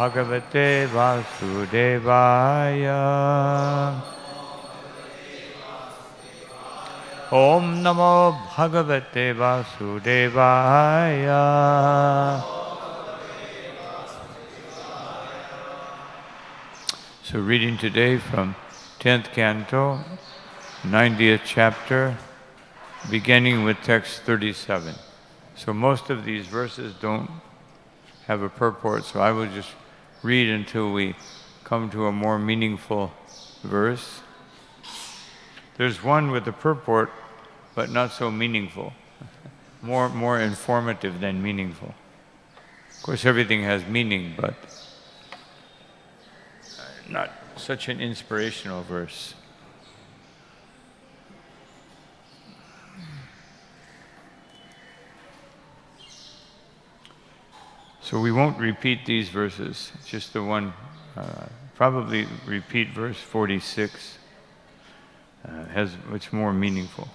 Bhagavate Vasudevaya. Om Namo Bhagavate Vasudevaya. So reading today from 10th Canto, 90th chapter, beginning with text 37. So most of these verses don't have a purport, so I will just read until we come to a more meaningful verse. There's one with a purport, but not so meaningful. More informative than meaningful. Of course, everything has meaning, but not such an inspirational verse. So we won't repeat these verses, just the one, probably repeat verse 46. It's more meaningful.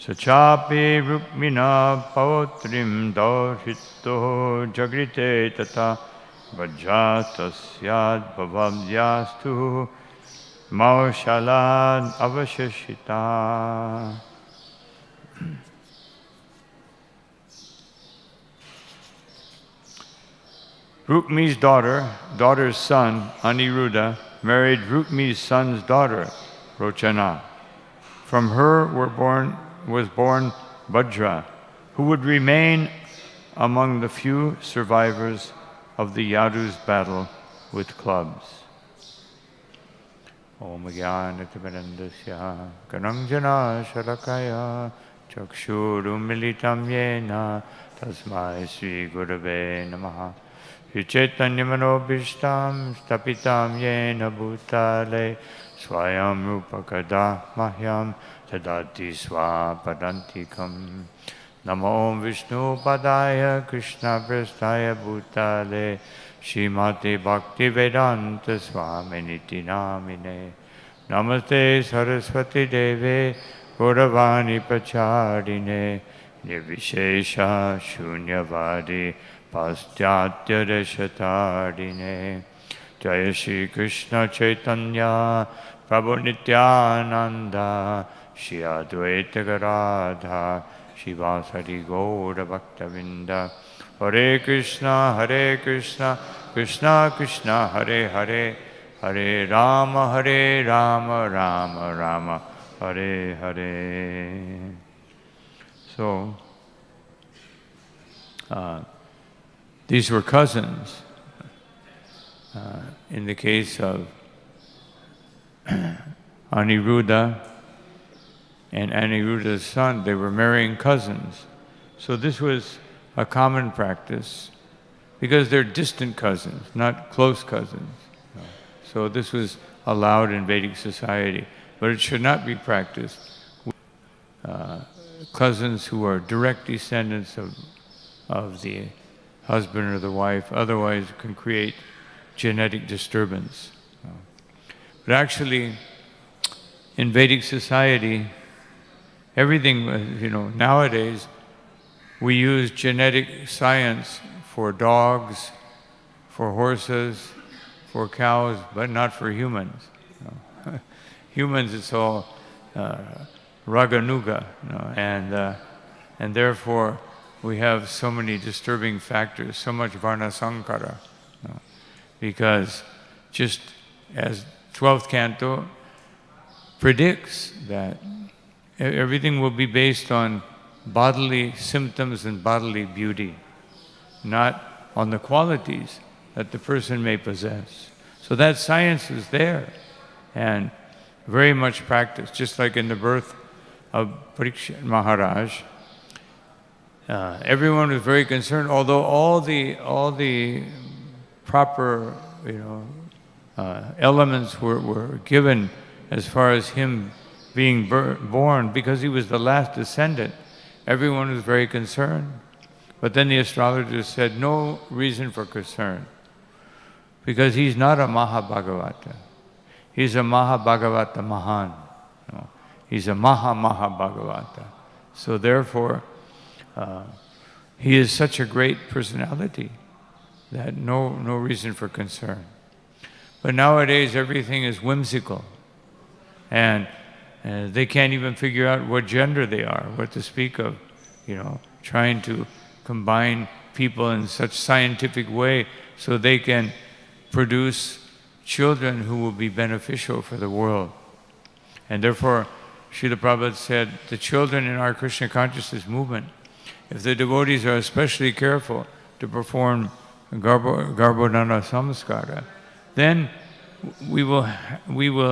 Sachapi rukmina pautrim dorhito jagrite tata vajjatasyad bhavamyastu maushalad avashashita. Rukmi's daughter's son, Aniruddha, married Rukmi's son's daughter, Rochana. From her was born Bhadra, who would remain among the few survivors of the Yadu's battle with clubs. Om Jnanatirmirandasya Kananjana Shalakaya Chakshuru Militam Yena Tasmai Sri Gurave Namaha Chaitanya-manobhishtam stapitam yena bhutale swayam rupakada mahyam tadati swapadantikam. Namo Vishnu padaya Krishna prasthaya bhutale Srimati Bhakti Vedanta Swaminiti namine. Namaste Saraswati Deve Gauravani Pacharine Nirvishesha Shunyavadi Paschatya Deshatardine. Jaya Shri Krishna Chaitanya Prabhu Nityananda Shri Advaita Gadadhar Shivasari Gaura Bhaktavinda. Hare Krishna Krishna Krishna Hare Hare, Hare Rama Rama Rama Hare Hare. So, these were cousins. In the case of Aniruddha and Aniruddha's son, they were marrying cousins. So this was a common practice because they're distant cousins, not close cousins. So this was allowed in Vedic society, but it should not be practiced with cousins who are direct descendants of the husband or the wife, otherwise it can create genetic disturbance. But actually, in Vedic society, everything, nowadays, we use genetic science for dogs, for horses, for cows, but not for humans. Humans, it's all raganuga, and therefore, we have so many disturbing factors, so much varna sankara, because just as 12th canto predicts that everything will be based on bodily symptoms and bodily beauty, not on the qualities that the person may possess. So that science is there and very much practiced, just like in the birth of Parikshit Maharaj. Everyone was very concerned, although all the proper elements were given as far as him being born, because he was the last descendant. Everyone was very concerned. But then the astrologers said, no reason for concern, because he's not a Mahabhagavata. He's a Mahabhagavata Mahan. He's a Mahabhagavata. So therefore, he is such a great personality that no reason for concern. But nowadays everything is whimsical, and they can't even figure out what gender they are, what to speak of, trying to combine people in such scientific way so they can produce children who will be beneficial for the world. And therefore, Srila Prabhupada said, the children in our Krishna consciousness movement, if the devotees are especially careful to perform Garbhodana Samskara, then we will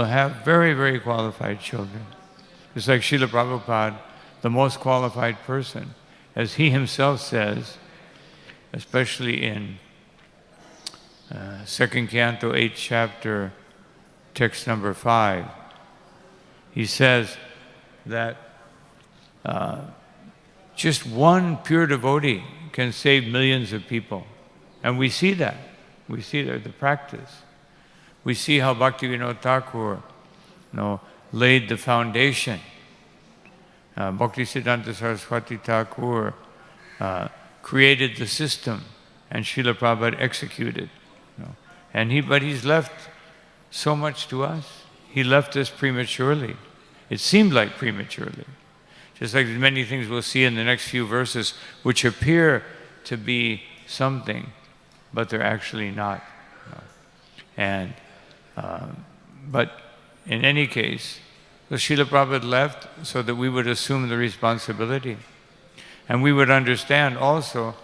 have very, very qualified children. It's like Srila Prabhupada, the most qualified person, as he himself says, especially in 2nd Canto, 8th chapter, text number 5. He says that just one pure devotee can save millions of people. And we see that. We see that, the practice. We see how Bhaktivinoda Thakur laid the foundation. Bhaktisiddhanta Saraswati Thakur created the system, and Srila Prabhupada executed. But he's left so much to us. He left us prematurely. It seemed like prematurely. Just like many things we'll see in the next few verses, which appear to be something, but they're actually not. But in any case, the Srila Prabhupada left so that we would assume the responsibility. And we would understand also,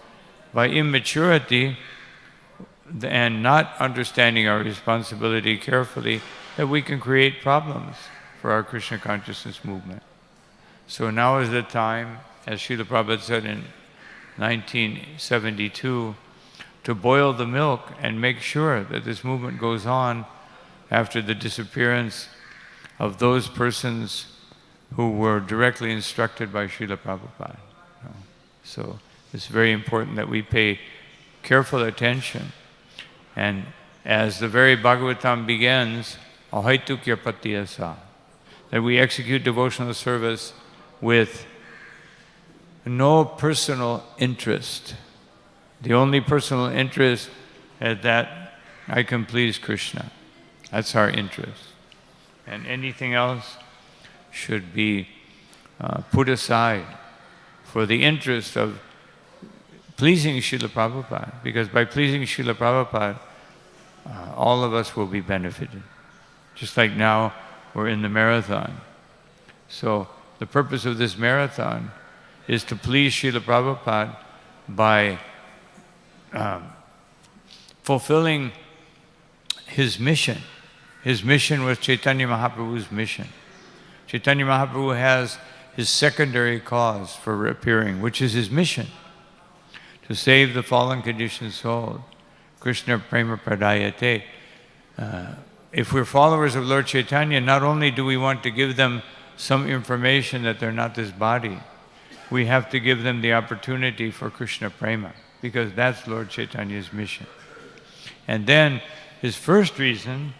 by immaturity and not understanding our responsibility carefully, that we can create problems for our Krishna consciousness movement. So now is the time, as Srila Prabhupada said in 1972, to boil the milk and make sure that this movement goes on after the disappearance of those persons who were directly instructed by Srila Prabhupada. So it's very important that we pay careful attention. And as the very Bhagavatam begins, ahaitukya patiyasa, that we execute devotional service with no personal interest. The only personal interest is that I can please Krishna. That's our interest. And anything else should be put aside for the interest of pleasing Srila Prabhupada. Because by pleasing Srila Prabhupada, all of us will be benefited. Just like now, we're in the marathon. So the purpose of this marathon is to please Srila Prabhupada by fulfilling his mission. His mission was Chaitanya Mahaprabhu's mission. Chaitanya Mahaprabhu has his secondary cause for appearing, which is his mission, to save the fallen conditioned soul. Krishna Prema Pradayate. If we're followers of Lord Chaitanya, not only do we want to give them some information that they're not this body, we have to give them the opportunity for Krishna Prema, because that's Lord Chaitanya's mission. And then his first reason,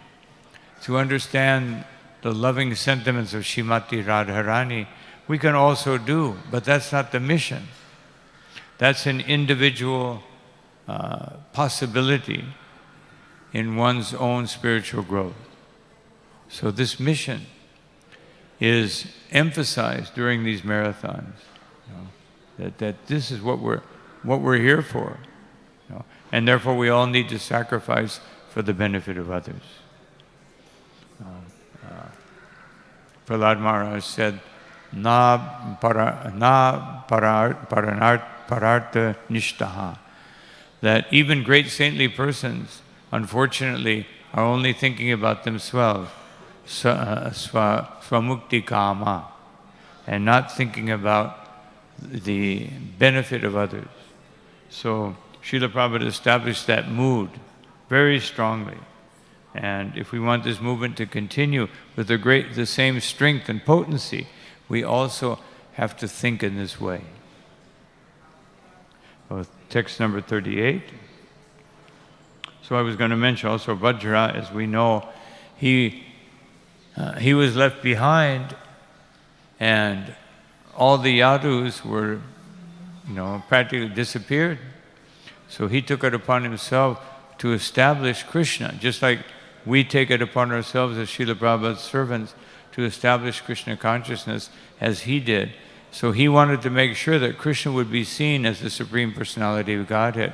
to understand the loving sentiments of Srimati Radharani, we can also do, but that's not the mission. That's an individual possibility in one's own spiritual growth. So this mission is emphasized during these marathons, that this is what we're here for, and therefore we all need to sacrifice for the benefit of others. Prahlad Maharaj said, "Na parartha nishtaha," that even great saintly persons, unfortunately, are only thinking about themselves, swamukti kama, and not thinking about the benefit of others. So Srila Prabhupada established that mood very strongly. And if we want this movement to continue with the same strength and potency, we also have to think in this way. Text number 38. So I was going to mention also Vajra, as we know, he was left behind, and all the yadus were, practically disappeared. So he took it upon himself to establish Krishna, just like we take it upon ourselves as Srila Prabhupada's servants to establish Krishna consciousness as he did. So he wanted to make sure that Krishna would be seen as the Supreme Personality of Godhead.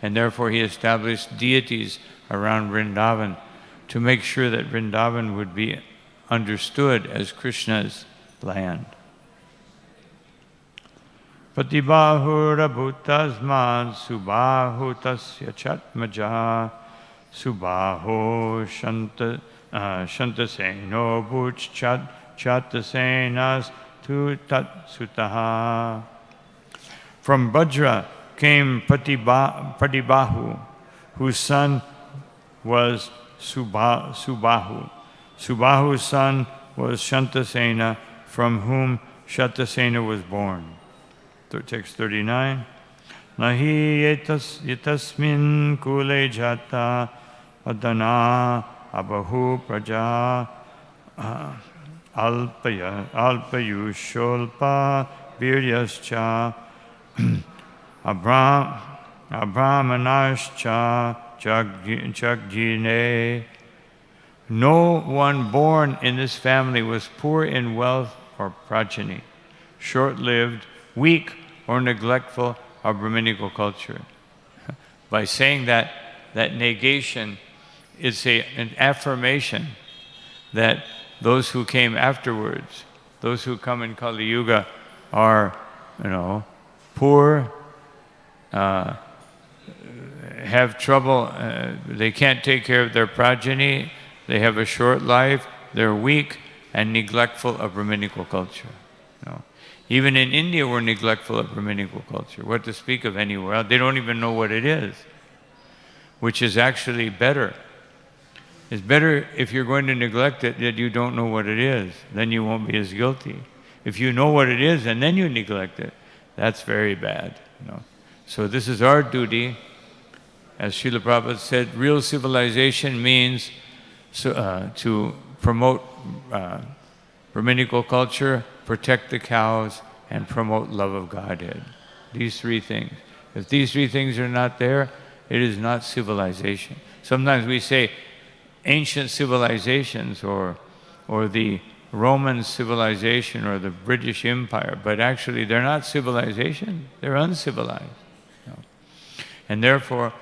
And therefore he established deities around Vrindavan to make sure that Vrindavan would be understood as Krishna's land. Patibahura bhutasmad subahu tasya chatmaja subaho shantaseno bhuch chatasenas tu tat sutaha. From Bajra came Patibahu, whose son was Subahu. Subahu's son was Shantasena, from whom Shatasena was born. Text 39. Nahi yetasmin kule jata adana abahu praja alpayusholpa viryascha abramanascha jagjine. No one born in this family was poor in wealth or progeny, short-lived, weak, or neglectful of Brahminical culture. By saying that negation is an affirmation that those who came afterwards, those who come in Kali Yuga, are, poor, have trouble, they can't take care of their progeny, they have a short life, they're weak, and neglectful of Brahminical culture. Even in India, we're neglectful of Brahminical culture. What to speak of anywhere else? They don't even know what it is, which is actually better. It's better if you're going to neglect it that you don't know what it is. Then you won't be as guilty. If you know what it is and then you neglect it, that's very bad. So this is our duty. As Srila Prabhupada said, real civilization means to promote Brahminical culture, protect the cows, and promote love of Godhead. These three things. If these three things are not there, it is not civilization. Sometimes we say ancient civilizations or the Roman civilization or the British Empire, but actually they're not civilization, they're uncivilized. And therefore,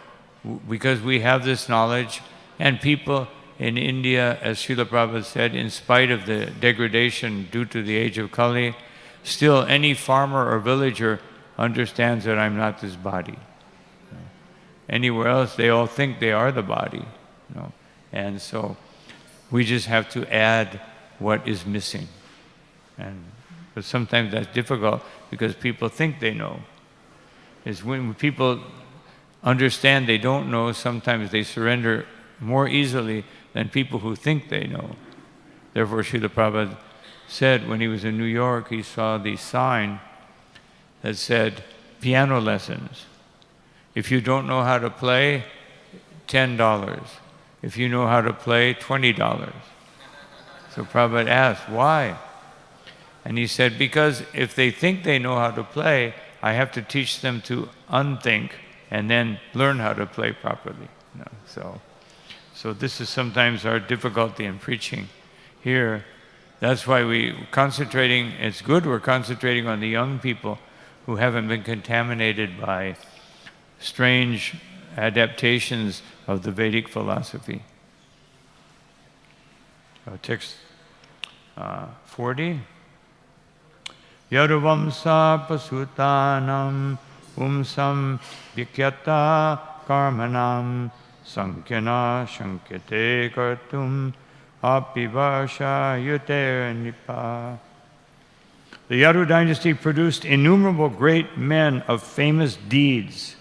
because we have this knowledge, and people in India, as Srila Prabhupada said, in spite of the degradation due to the age of Kali, still any farmer or villager understands that I'm not this body. Anywhere else, they all think they are the body. And so we just have to add what is missing. But sometimes that's difficult because people think they know. It's when people understand they don't know, sometimes they surrender more easily than people who think they know. Therefore, Srila Prabhupada said when he was in New York, he saw the sign that said, piano lessons. If you don't know how to play, $10. If you know how to play, $20. So Prabhupada asked, why? And he said, because if they think they know how to play, I have to teach them to unthink and then learn how to play properly. So this is sometimes our difficulty in preaching here. That's why it's good we're concentrating on the young people who haven't been contaminated by strange adaptations of the Vedic philosophy. Text 40. Yaduvamsa pasutanam umsam vikyata karmanam sankyana shankete kartum apivasha yuter nipa. The Yadu dynasty produced innumerable great men of famous deeds.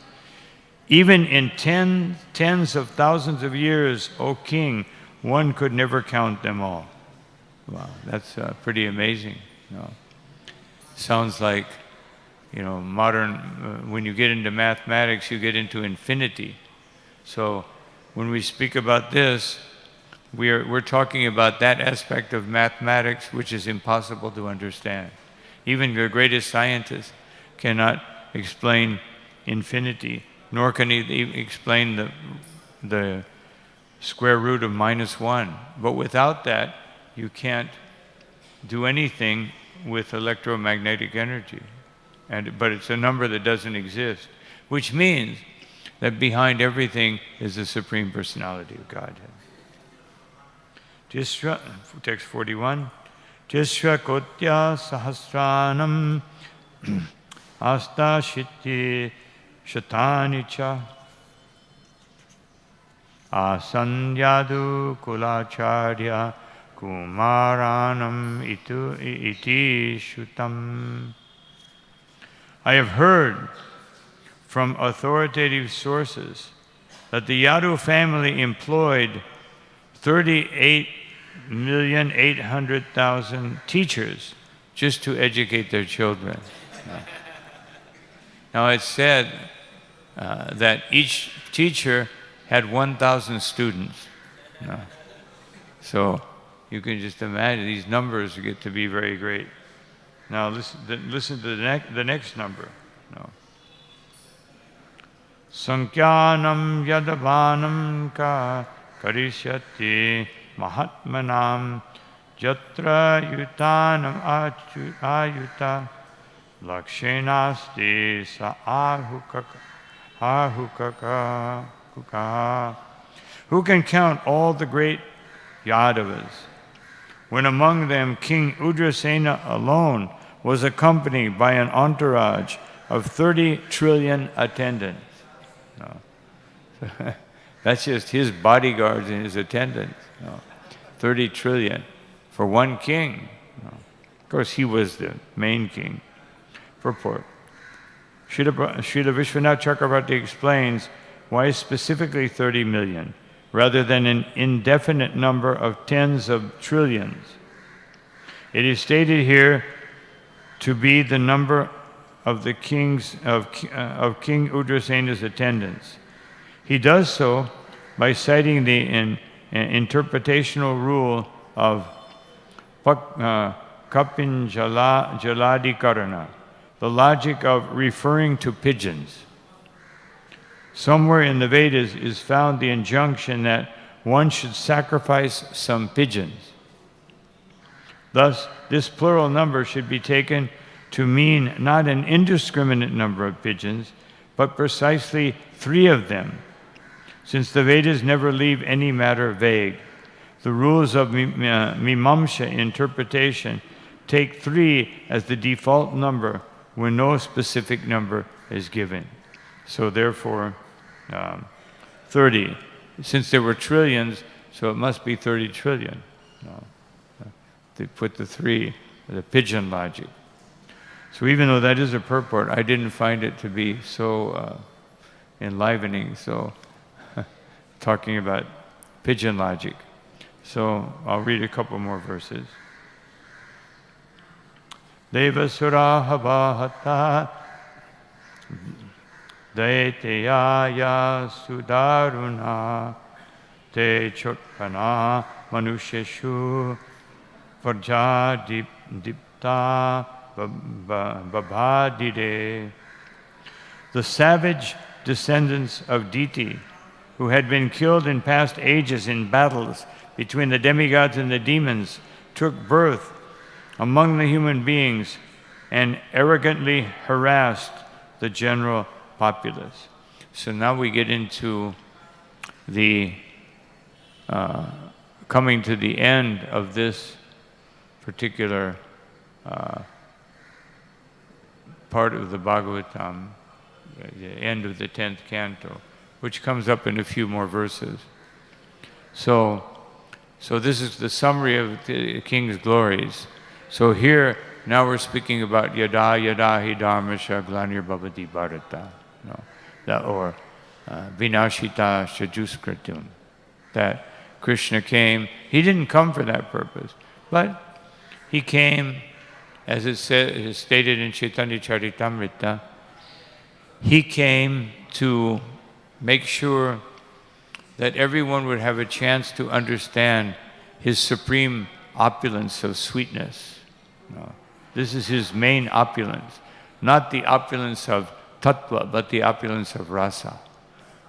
Even in tens of thousands of years, O king, one could never count them all. Wow, that's pretty amazing. Sounds like, modern, when you get into mathematics, you get into infinity. So when we speak about this, we're talking about that aspect of mathematics which is impossible to understand. Even the greatest scientists cannot explain infinity nor can he explain the square root of -1. But without that, you can't do anything with electromagnetic energy. But it's a number that doesn't exist, which means that behind everything is the Supreme Personality of Godhead. Text 41. Tisra kotya sahasranam asta shiti shatani cha asanyadu kulacharya kumaranam iti shutam. I have heard from authoritative sources that the Yadu family employed 38,800,000 teachers just to educate their children. Now it's said that each teacher had 1,000 students. So you can just imagine these numbers get to be very great. Now listen to the next number. Sankyanam yadavanam ka karishyati mahatmanam jatra yutanam ayuta lakshenasti sa ahukaka. Who can count all the great Yadavas, when among them King Udrasena alone was accompanied by an entourage of 30 trillion attendants? That's just his bodyguards and his attendants. 30 trillion for one king. Of course, he was the main king. Purport. Srila Vishwanath Chakravarti explains why specifically 30 million, rather than an indefinite number of tens of trillions. It is stated here to be the number of the kings of King Udrasena's attendants. He does so by citing the interpretational rule of Kapin Jaladi Karana, the logic of referring to pigeons. Somewhere in the Vedas is found the injunction that one should sacrifice some pigeons. Thus, this plural number should be taken to mean not an indiscriminate number of pigeons, but precisely 3 of them, since the Vedas never leave any matter vague. The rules of Mimamsha interpretation take 3 as the default number when no specific number is given. So therefore, 30. Since there were trillions, so it must be 30 trillion. They put the 3, the pigeon logic. So even though that is a purport, I didn't find it to be so enlivening, so talking about pigeon logic. So I'll read a couple more verses. Devasura habahata Daiteyaya sudaruna te chotpana manusheshu varja dipta babadide. The savage descendants of Deity, who had been killed in past ages in battles between the demigods and the demons, took birth among the human beings and arrogantly harassed the general populace. So now we get into the coming to the end of this particular part of the Bhagavatam, the end of the 10th canto, which comes up in a few more verses. So this is the summary of the king's glories. So here, now we're speaking about yada yada hi dharmasya glanir bhavati bharata, or vinashita shajuskritum, that Krishna came. He didn't come for that purpose, but he came, as it is stated in Chaitanya Charitamrita, he came to make sure that everyone would have a chance to understand his supreme opulence of sweetness. This is his main opulence, not the opulence of tattva, but the opulence of rasa.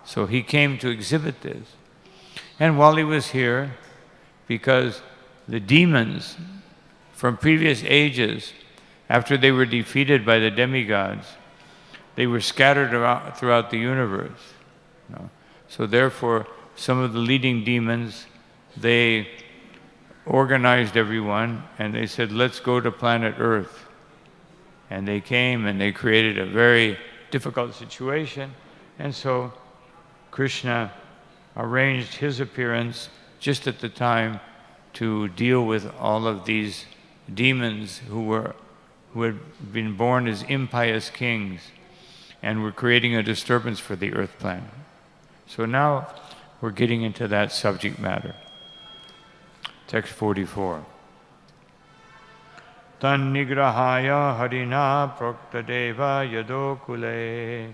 So he came to exhibit this. And while he was here, because the demons from previous ages, after they were defeated by the demigods, they were scattered throughout the universe. So therefore, some of the leading demons, they organized everyone and they said, let's go to planet Earth. And they came and they created a very difficult situation. And so Krishna arranged his appearance just at the time to deal with all of these demons who had been born as impious kings and were creating a disturbance for the earth planet. So now we're getting into that subject matter. Text 44. Tan nigrahaya harina proktadeva yadokule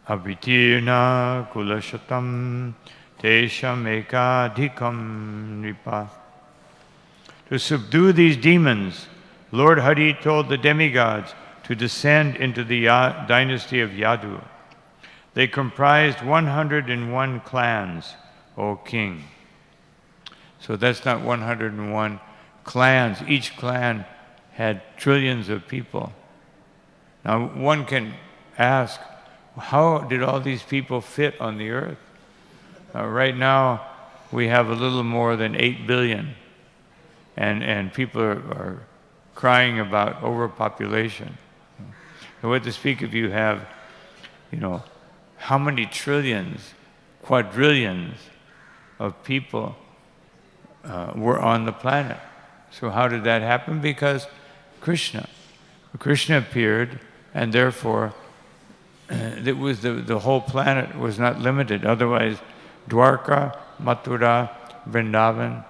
avitirna kulashatam tesham ekadhikam nipa. To subdue these demons, Lord Hari told the demigods to descend into the dynasty of Yadu. They comprised 101 clans, O king. So that's not 101 clans. Each clan had trillions of people. Now one can ask, how did all these people fit on the earth? Right now we have a little more than 8 billion. And people are crying about overpopulation. And what to speak if you have, how many trillions, quadrillions of people were on the planet. So how did that happen? Because Krishna appeared, and therefore it was the whole planet was not limited. Otherwise, Dwarka, Mathura, Vrindavan,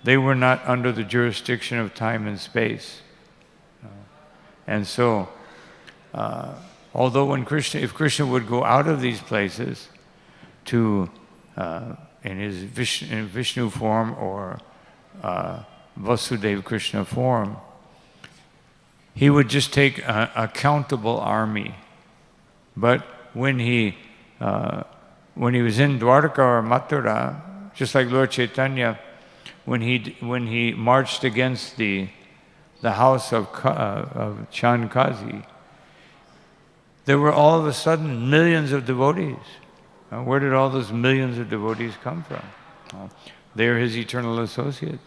they were not under the jurisdiction of time and space. And so, although if Krishna would go out of these places to in his Vishnu form or Vasudeva Krishna form, he would just take a countable army. But when he was in Dwarka or Mathura, just like Lord Chaitanya, when he marched against the house of Chandkazi, there were all of a sudden millions of devotees. Where did all those millions of devotees come from? They're his eternal associates.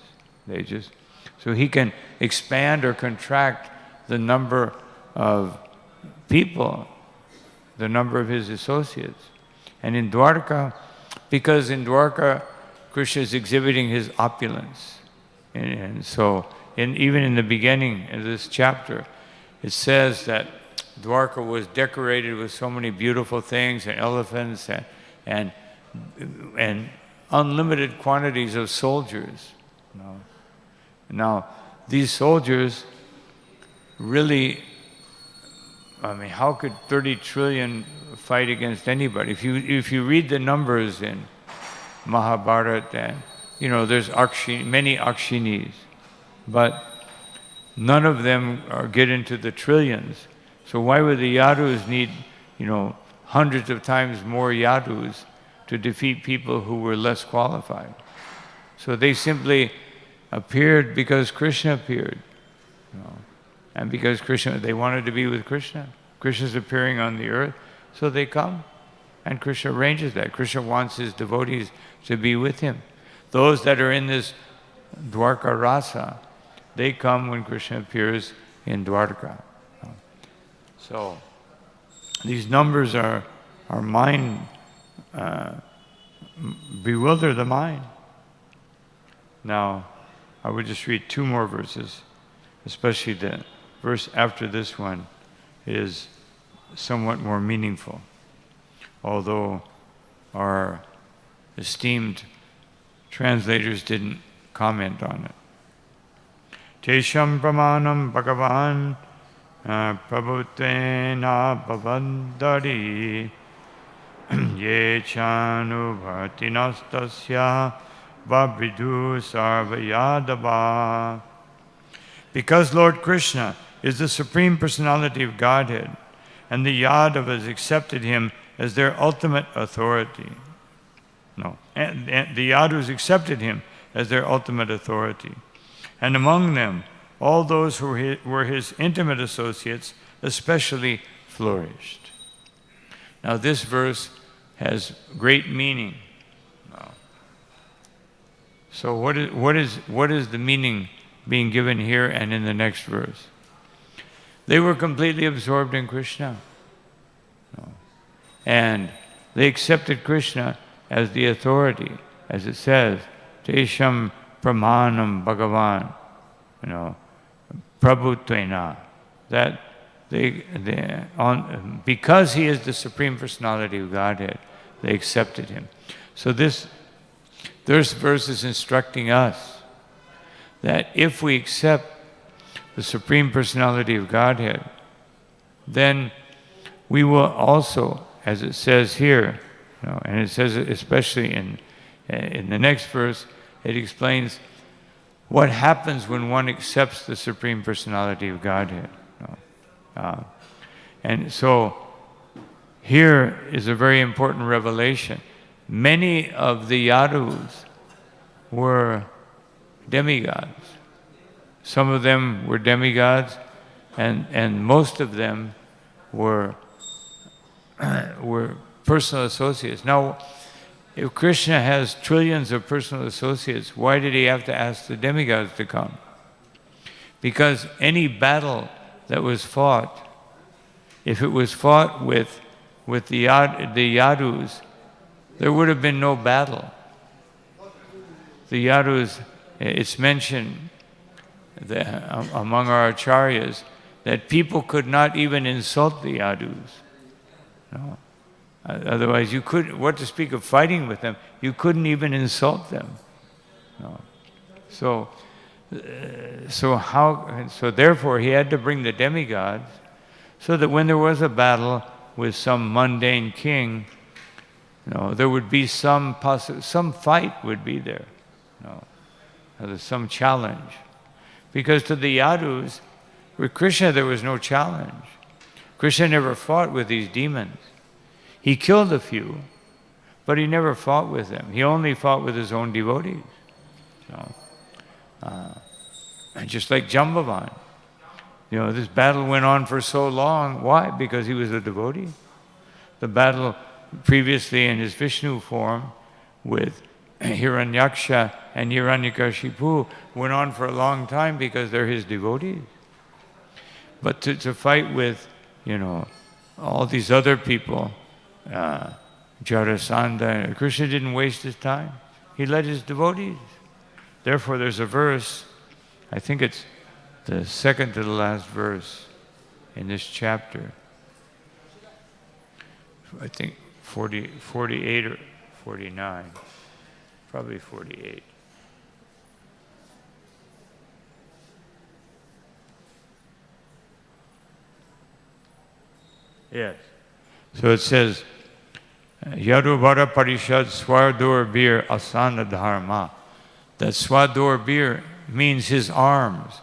So he can expand or contract the number of people, the number of his associates. And in Dwarka, because in Dwarka, Krishna is exhibiting his opulence. And so, even in the beginning of this chapter, it says that Dwarka was decorated with so many beautiful things, and elephants, and unlimited quantities of soldiers. Now, these soldiers really, how could 30 trillion fight against anybody? If you read the numbers in Mahabharata, and there's many Akshinis, but none of them get into the trillions. So why would the Yadus need, hundreds of times more Yadus to defeat people who were less qualified? So they simply appeared because Krishna appeared. And because they wanted to be with Krishna. Krishna's appearing on the earth, so they come. And Krishna arranges that. Krishna wants his devotees to be with him. Those that are in this Dwarka rasa, they come when Krishna appears in Dwarka. So these numbers are mind, bewilder the mind. Now, I would just read 2 more verses, especially the verse after this one is somewhat more meaningful, although our esteemed translators didn't comment on it. Tesham pramanam bhagavan prabhutena bhavandari ye chanu bhartinastasya vabridhu sarvayadava. Because Lord Krishna is the Supreme Personality of Godhead, and the Yadavas accepted him as their ultimate authority. And the Yadus accepted him as their ultimate authority. And among them, all those who were his intimate associates especially flourished. Now this verse has great meaning. So what is the meaning being given here and in the next verse? They were completely absorbed in Krishna. And they accepted Krishna as the authority, as it says, Tesham Pramanam Bhagavan, Prabhutvena. That because he is the Supreme Personality of Godhead, they accepted him. So this verse is instructing us that if we accept the Supreme Personality of Godhead, then we will also, as it says here, and it says it especially in the next verse, it explains what happens when one accepts the Supreme Personality of Godhead. And so here is a very important revelation. Many of the Yadus were demigods. Some of them were demigods, and most of them were personal associates. Now, if Krishna has trillions of personal associates, why did he have to ask the demigods to come? Because any battle that was fought, if it was fought with the Yadus, there would have been no battle. The Yadus, it's mentioned among our acharyas that people could not even insult the Yadus. Otherwise, you couldn't. What to speak of fighting with them? You couldn't even insult them. So therefore, he had to bring the demigods, so that when there was a battle with some mundane king, there would be some fight would be there. There's some challenge, because to the Yadus, with Krishna there was no challenge. Krishna never fought with these demons. He killed a few, but he never fought with them. He only fought with his own devotees. Just like Jambavan. This battle went on for so long. Why? Because he was a devotee. The battle previously in his Vishnu form with Hiranyaksha and Hiranyakashipu went on for a long time because they're his devotees. But to fight with, all these other people, Jarasandha, Krishna didn't waste his time. He led his devotees. Therefore, there's a verse, I think it's the second to the last verse in this chapter. I think 48 or 49. Probably 48. Yes. So it says, Yaduvara Parishad Swadur Bir Asana Dharma. That Swadur Bir means his arms.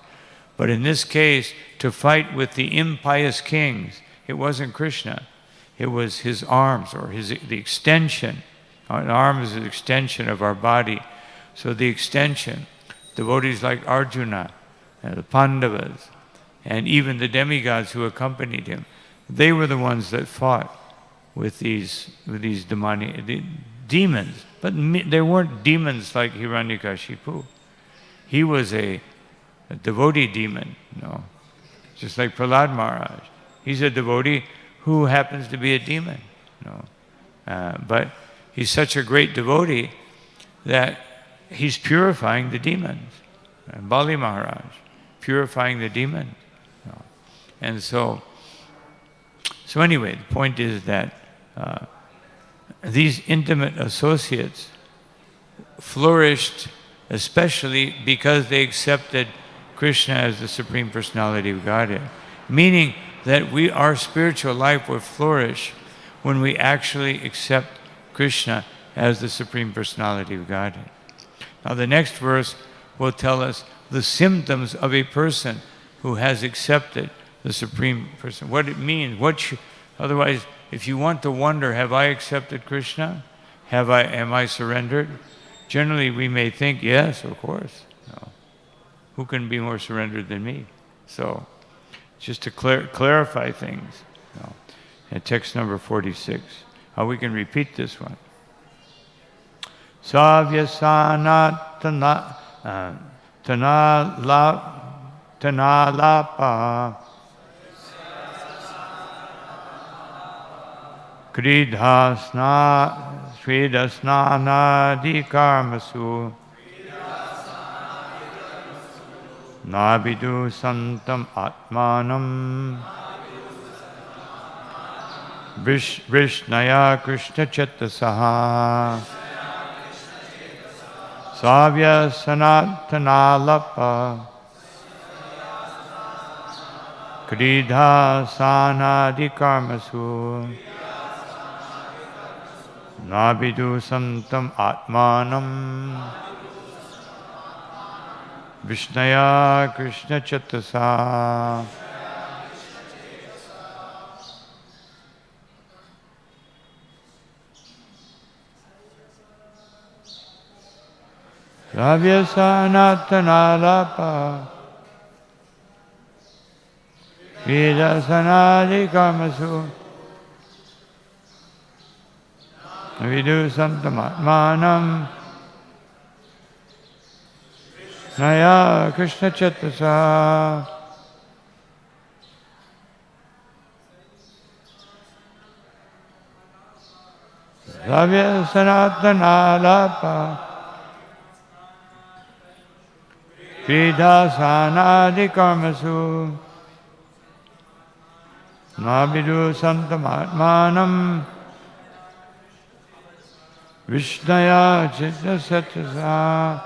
But in this case, to fight with the impious kings, it wasn't Krishna. It was his arms, or the extension. An arm is an extension of our body. So the extension, devotees like Arjuna, and the Pandavas, and even the demigods who accompanied him, they were the ones that fought with these demons. But they weren't demons like Hiranyakashipu. He was a devotee demon, just like Prahlad Maharaj. He's a devotee who happens to be a demon. But he's such a great devotee that he's purifying the demons. And Bali Maharaj, purifying the demons. And so anyway, the point is that these intimate associates flourished especially because they accepted Krishna as the Supreme Personality of Godhead. Meaning that our spiritual life will flourish when we actually accept Krishna as the Supreme Personality of Godhead. Now the next verse will tell us the symptoms of a person who has accepted the Supreme Person. What it means, otherwise, if you want to wonder, have I accepted Krishna? Am I surrendered? Generally, we may think, yes, of course. No. Who can be more surrendered than me? So, just to clarify things. No. And text number 46. How we can repeat this one. Savyasana tanalapa Sridasnanadi karmasu Nabidu santam atmanam Vishnaya Krishna Chetasaha Savya Sanatanalapa Kridha Sanadi karmasu Nabidu santam atmanam Vishnaya Krishna Chetasa. Savya Sanatanalapa Vida Sanadi Karmasu Vidu Santamatmanam Naya Krishna Chetasa. Savya Sanatanalapa Vida Sanadi Karmasu Nabidu Santamatmanam Vishnaya Chitta Satasa.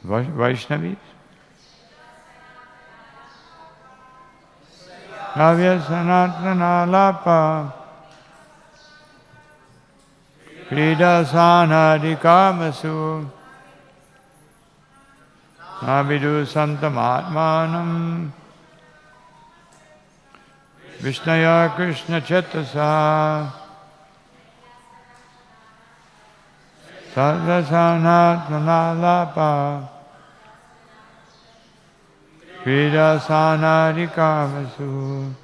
Vaishnavis. Savya Sanatanalapa Krida Sanadi Karmasu Nabidu Santamatmanam Vishnaya Krishna Chetasa. Savya Sanatanalapa Krida Sanadi Karmasu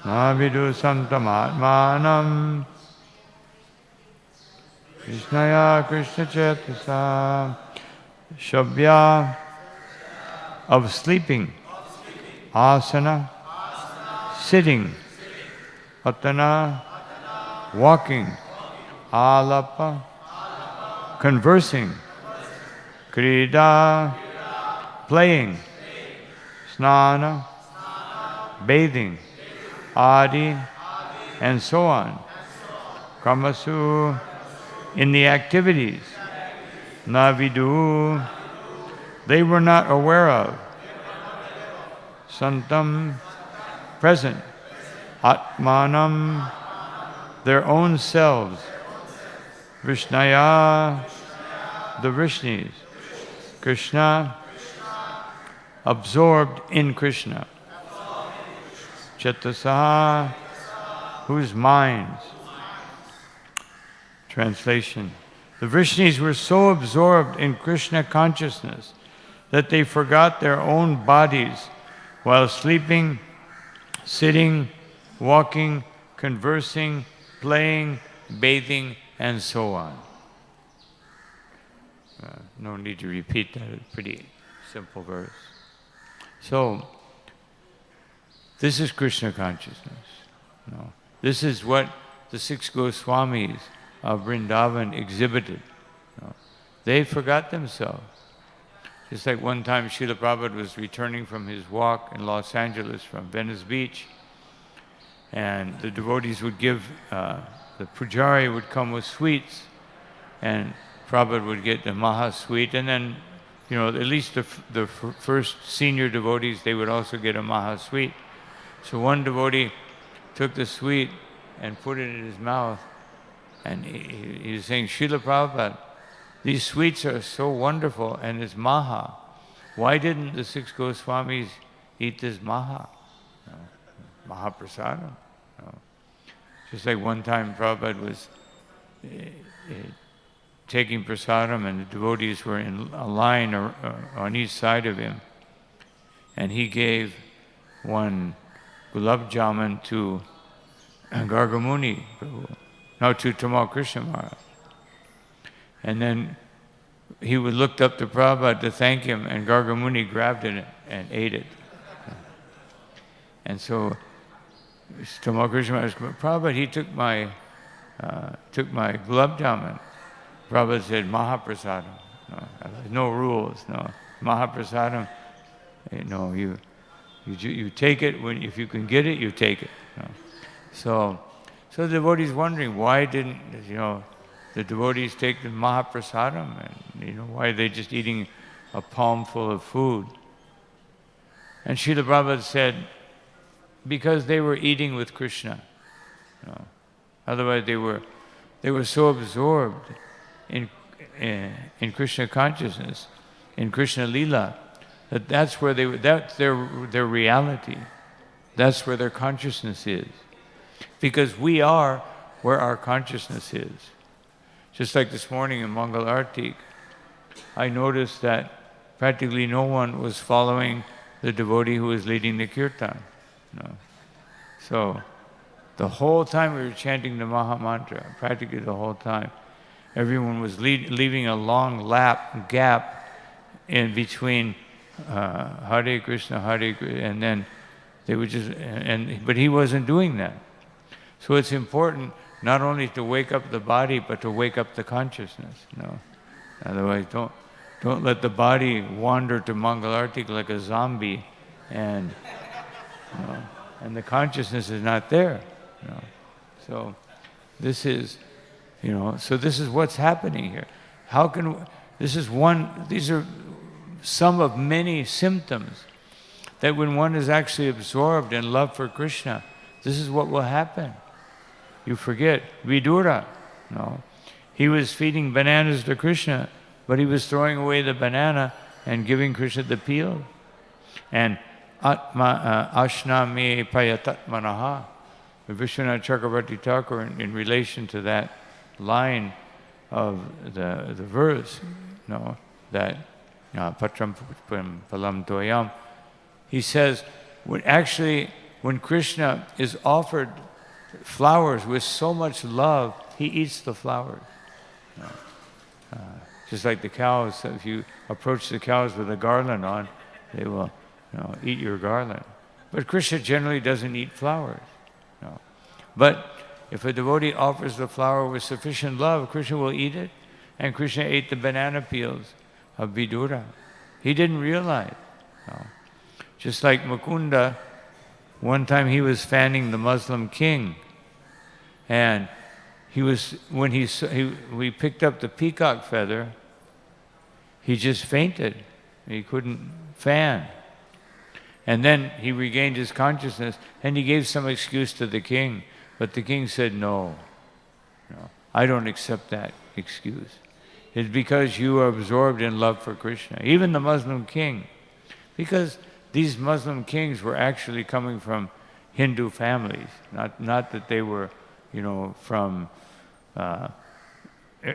Nabidu Santamatmanam Vishnaya Krishna Chetasa. Shabya of sleeping. Asana, sitting. Atana, walking. Alapa, conversing. Krida, playing. Snana, bathing. Adi, and so on. Kamasu, in the activities. Navidu, they were not aware of. Santam, present. Atmanam, their own selves. Vishnaya, the Vrishnis. Krishna, absorbed in Krishna. Chetasa, whose minds. Translation. The Vrishnis were so absorbed in Krishna consciousness that they forgot their own bodies while sleeping, sitting, walking, conversing, playing, bathing, and so on. No need to repeat that. It's a pretty simple verse. So, this is Krishna consciousness. No. This is what the 6 Goswamis of Vrindavan exhibited. No. They forgot themselves. Just like one time Srila Prabhupada was returning from his walk in Los Angeles from Venice Beach, and the devotees would give, the pujari would come with sweets, and Prabhupada would get the Maha sweet, and then, at least the first senior devotees, they would also get a Maha sweet. So one devotee took the sweet and put it in his mouth, And he was saying, Srila Prabhupada, these sweets are so wonderful and it's maha. Why didn't the 6 Goswamis eat this maha? Mahaprasadam. Just like one time Prabhupada was taking prasadam and the devotees were in a line on each side of him. And he gave one gulab jamun to Gargamuni, no, to Tamal Krishna Maharaj. And then he looked up to Prabhupada to thank him, and Gargamuni grabbed it and ate it. And so Tamal Krishna Maharaj, Prabhupada, he took my gulab jamun. Prabhupada said, Mahaprasadam. No rules, no. Mahaprasadam, no, you take it, if you can get it, you take it. No. So the devotees wondering, why didn't, the devotees take the Mahaprasadam, and why are they just eating a palmful of food? And Srila Prabhupada said, because they were eating with Krishna. Otherwise they were so absorbed in Krishna consciousness, in Krishna Lila, that's where that's their reality. That's where their consciousness is. Because we are where our consciousness is. Just like this morning in Mangala arati, I noticed that practically no one was following the devotee who was leading the kirtan. So the whole time we were chanting the Maha Mantra, practically the whole time, everyone was leaving a long gap in between Hare Krishna, and then they would just, but he wasn't doing that. So it's important not only to wake up the body, but to wake up the consciousness. Otherwise, don't let the body wander to Mangala arati like a zombie, and the consciousness is not there. So this is, so this is what's happening here. These are some of many symptoms that when one is actually absorbed in love for Krishna, this is what will happen. You forget, Vidura, he was feeding bananas to Krishna, but he was throwing away the banana and giving Krishna the peel. And Ashnami Payatatmanaha, Vishwanath Chakravarti Thakur, in relation to that line of the verse, that Patram Palam Toyam, he says, when Krishna is offered flowers with so much love, he eats the flowers. Just like the cows, if you approach the cows with a garland on, they will eat your garland. But Krishna generally doesn't eat flowers. But if a devotee offers the flower with sufficient love, Krishna will eat it. And Krishna ate the banana peels of Vidura. He didn't realize. Just like Mukunda, one time he was fanning the Muslim king, and we picked up the peacock feather, he just fainted. He couldn't fan. And then he regained his consciousness, and he gave some excuse to the king. But the king said, no, I don't accept that excuse. It's because you are absorbed in love for Krishna. Even the Muslim king, because these Muslim kings were actually coming from Hindu families, not that they were, from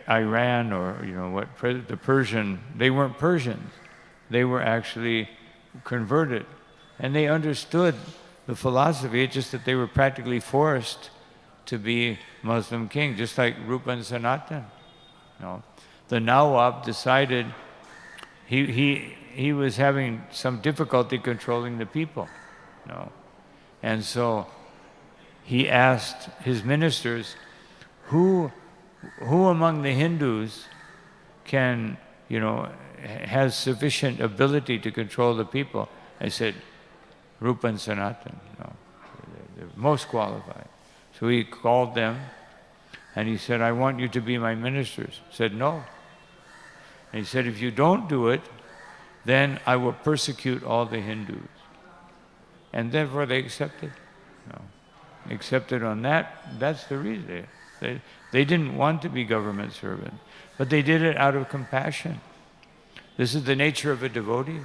Iran or the Persian. They weren't Persians. They were actually converted, and they understood the philosophy. It's just that they were practically forced to be Muslim king, just like Rupa and Sanatan. The Nawab decided he was having some difficulty controlling the people, and so he asked his ministers, who among the Hindus can, has sufficient ability to control the people? I said, Rupa and Sanatan, they're most qualified. So he called them, and he said, I want you to be my ministers. Said, no. And he said, if you don't do it, then I will persecute all the Hindus. And therefore they accepted. Accepted on that. That's the reason. They didn't want to be government servants, but they did it out of compassion. This is the nature of a devotee.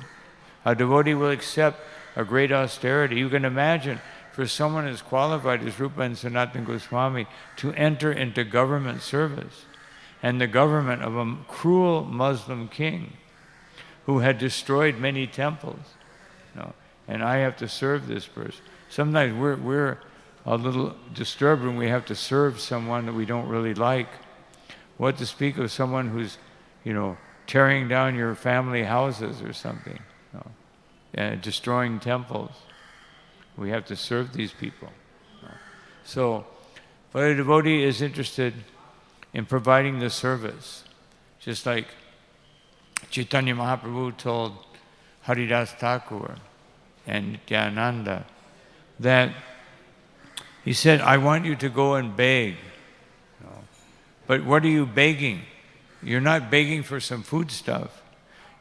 A devotee will accept a great austerity. You can imagine, for someone as qualified as Rupa and Sanatana Goswami to enter into government service, and the government of a cruel Muslim king who had destroyed many temples, and I have to serve this person. Sometimes we're a little disturbed when we have to serve someone that we don't really like. What to speak of someone who's, tearing down your family houses or something, and destroying temples. We have to serve these people. So, but a devotee is interested in providing the service. Just like Chaitanya Mahaprabhu told Haridas Thakur and Nityananda that he said, I want you to go and beg. But what are you begging? You're not begging for some food stuff.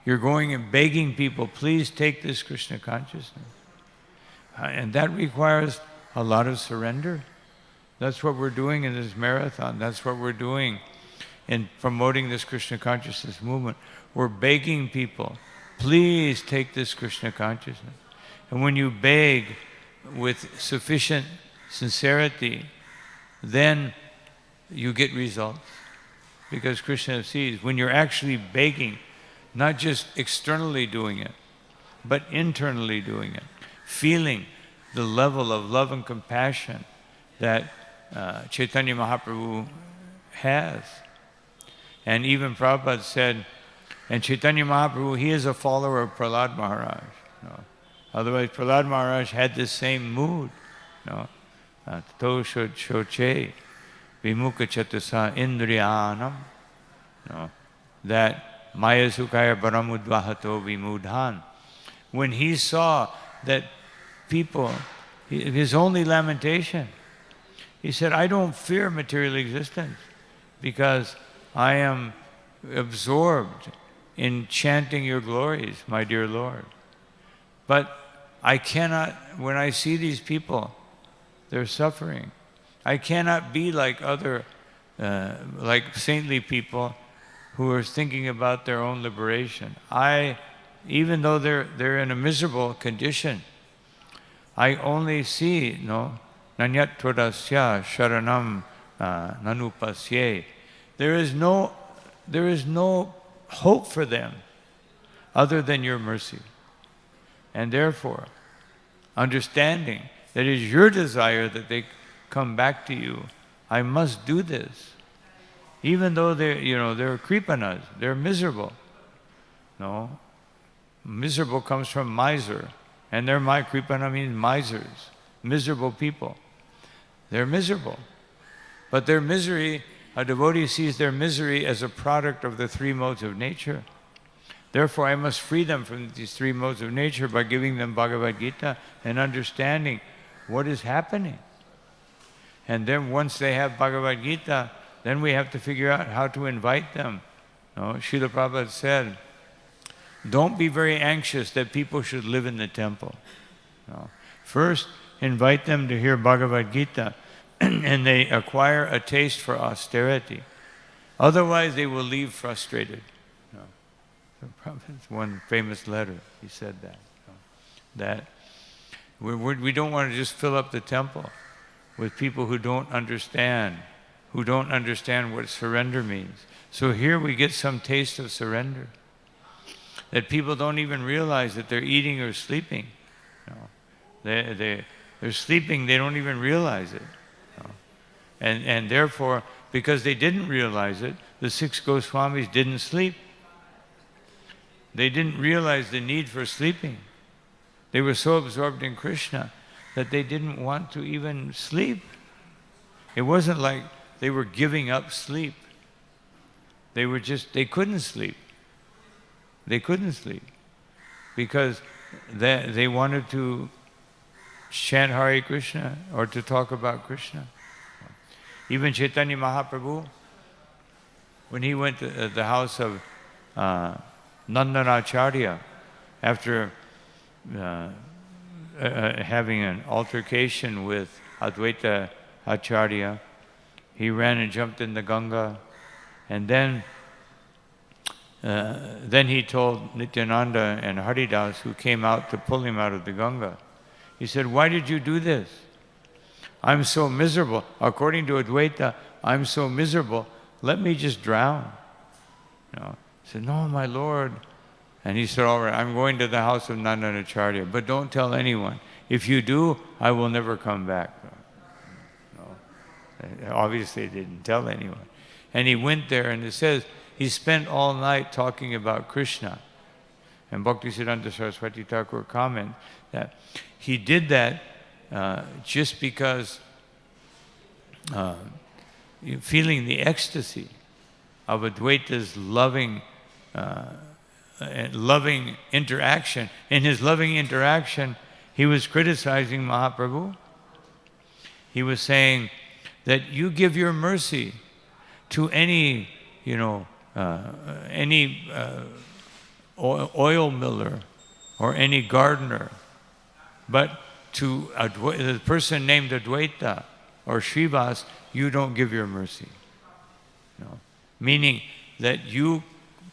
You're going and begging people, please take this Krishna consciousness. And that requires a lot of surrender. That's what we're doing in this marathon. That's what we're doing in promoting this Krishna consciousness movement. We're begging people, please take this Krishna consciousness. And when you beg with sufficient sincerity, then you get results. Because Krishna sees, when you're actually begging, not just externally doing it, but internally doing it, feeling the level of love and compassion that Chaitanya Mahaprabhu has. And even Prabhupada said, and Chaitanya Mahaprabhu, he is a follower of Prahlad Maharaj. Otherwise, Prahlad Maharaj had this same mood. Tato shoche vimukha chatasa indriyanam. That maya sukaya paramudvahato vimudhan. When he saw that people, his only lamentation, he said, I don't fear material existence because I am absorbed in chanting your glories, my dear Lord. But I cannot, when I see these people, they're suffering. I cannot be like other, like saintly people who are thinking about their own liberation. Even though they're in a miserable condition, I only see, nanyat todasya sharanam nanupasye. There is no hope for them other than your mercy. And therefore, understanding that it is your desire that they come back to you, I must do this. Even though they're kripanas, they're miserable. Miserable comes from miser. And kripana means misers, miserable people. They're miserable. But their misery, a devotee sees their misery as a product of the three modes of nature. Therefore, I must free them from these three modes of nature by giving them Bhagavad-gita and understanding what is happening. And then once they have Bhagavad-gita, then we have to figure out how to invite them. Srila Prabhupada said, don't be very anxious that people should live in the temple. First, invite them to hear Bhagavad-gita and they acquire a taste for austerity. Otherwise, they will leave frustrated. Prabhupada's one famous letter, he said that we don't want to just fill up the temple with people who don't understand what surrender means. So here we get some taste of surrender. That people don't even realize that they're eating or sleeping. They're sleeping, they don't even realize it. And therefore, because they didn't realize it, the 6 Goswamis didn't sleep. They didn't realize the need for sleeping. They were so absorbed in Krishna that they didn't want to even sleep. It wasn't like they were giving up sleep. They couldn't sleep. They couldn't sleep because they wanted to chant Hare Krishna or to talk about Krishna. Even Chaitanya Mahaprabhu, when he went to the house of Nandanacharya, after having an altercation with Advaita Acharya, he ran and jumped in the Ganga. And then he told Nityananda and Haridas, who came out to pull him out of the Ganga, he said, "Why did you do this? I'm so miserable. According to Advaita, I'm so miserable. Let me just drown." He said, "No, my Lord." And he said, "All right, I'm going to the house of Nandanacharya, but don't tell anyone. If you do, I will never come back." Obviously, he didn't tell anyone. And he went there, and it says he spent all night talking about Krishna. And Bhaktisiddhanta Saraswati Thakur comments that he did that just because feeling the ecstasy of Advaita's loving interaction. In his loving interaction, he was criticizing Mahaprabhu. He was saying that you give your mercy to any, oil miller or any gardener, but to the person named Advaita or Srivas, you don't give your mercy. Meaning that you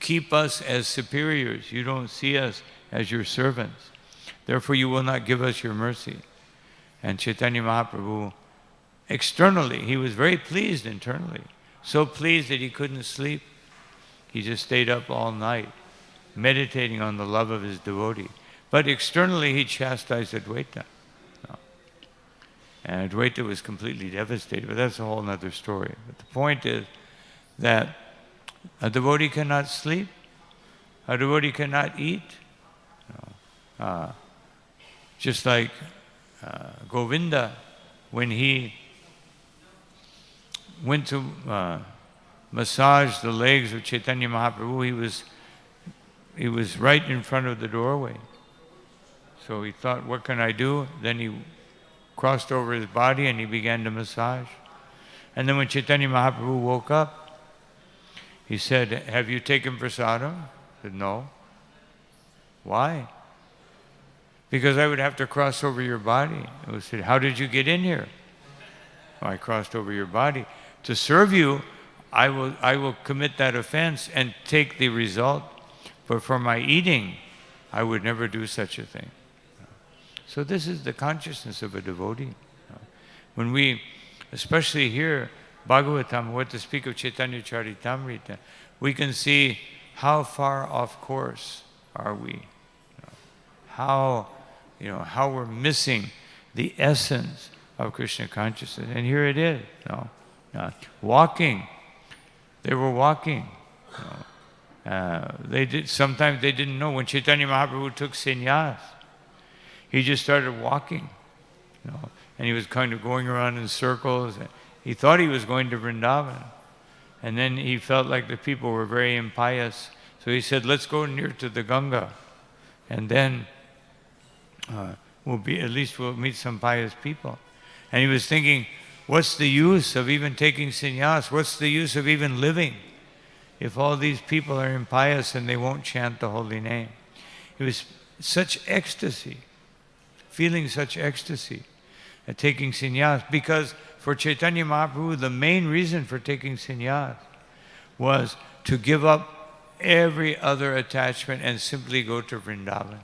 keep us as superiors. You don't see us as your servants. Therefore, you will not give us your mercy. And Chaitanya Mahaprabhu, externally, he was very pleased internally. So pleased that he couldn't sleep. He just stayed up all night, meditating on the love of his devotee. But externally, he chastised Advaita. And Advaita was completely devastated, but that's a whole other story. But the point is that a devotee cannot sleep, a devotee cannot eat. Just like Govinda, when he went to massage the legs of Chaitanya Mahaprabhu, he was right in front of the doorway. So he thought, what can I do? Then he crossed over his body and he began to massage. And then when Chaitanya Mahaprabhu woke up, he said, "Have you taken prasadam?" I said, "No." "Why?" "Because I would have to cross over your body." I said, "How did you get in here?" "I crossed over your body. To serve you, I will commit that offense and take the result. But for my eating, I would never do such a thing." So this is the consciousness of a devotee. When we, especially here, Bhagavatam, what to speak of Chaitanya Charitamrita, we can see how far off course are we. How we're missing the essence of Krishna consciousness. And here it is. Walking. They were walking. Sometimes they didn't know. When Chaitanya Mahaprabhu took sannyas, he just started walking. And he was kind of going around in circles. He thought he was going to Vrindavan. And then he felt like the people were very impious. So he said, "Let's go near to the Ganga. And then we'll meet some pious people." And he was thinking, what's the use of even taking sannyas? What's the use of even living if all these people are impious and they won't chant the holy name? It was such ecstasy, feeling such ecstasy at taking sannyas, because for Chaitanya Mahaprabhu, the main reason for taking sannyas was to give up every other attachment and simply go to Vrindavan